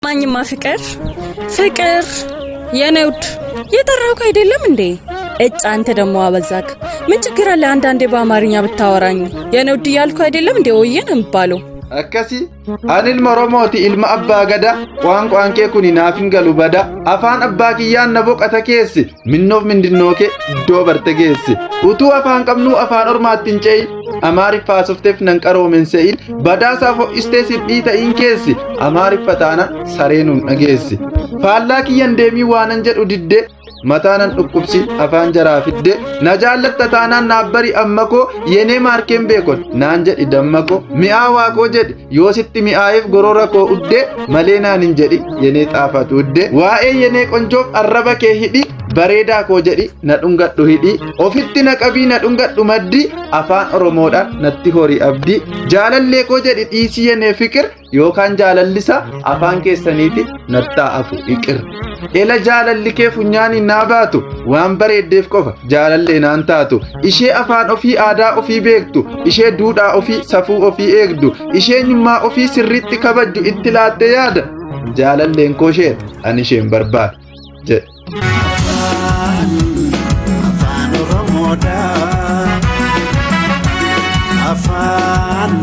ማኝማ ፍቅር የነውድ የጠራው አይደለም እንዴ? እጭ አንተ ደሞ አበዛክ። ምን ችግር አለ አንዳንዴ በአማርኛ ብታወራኝ? የነውድ ያልኩ አይደለም እንዴ ወየን እንባለው akkasi anil moromooti ilma abbaa gada waan kee kuni naafin galu bada afaan abbaa kiyyaan na boqata keessi minnoof mindinooke iddoo barte geessi utuu afaan qabnuu afaan ormaattiin ce'i amaariffaa softeef nan qaroomen se'il badaasaaf ho'istee sidhii ta'iin keessi amaariffa taana sareenuun dhageessi faallaa kiyyan deemii waanan jedhu didde mataanan dhukkubsi afaan jaraa fidde na jaallatta taanaan naabbari ammako yenee maarkeen beekon naan jedhi dammako mi'aa waaqoo jedhi yoo sitti mi'aayeef gorora koo udde malee naan hin jedhi yenee xaafatu udde waa'ee yenee qonjoof arraba kee hidhi bareedaa koo jedhi na dhungadhu hidhi ofitti na qabii na dhungadhu maddi afaan oromoodhaan natti horii abdii jaalallee koo jedhi dhiisii yenee fiqir yookaan jaalallisa afaan keessaniiti natta'afu iqir ela jaalalli kee funyaanii naa baatu waan bareeddeef qofa jaalallee naan taatu ishee afaan ofii aadaa ofii beektu ishee duudhaa ofii safuu ofii eegdu ishee nyummaa ofii sirriitti kabajju itti laatte yaada jaalalleen koo ishee ani isheen barbaada jedhe. Afaan Oromoodhaa afaan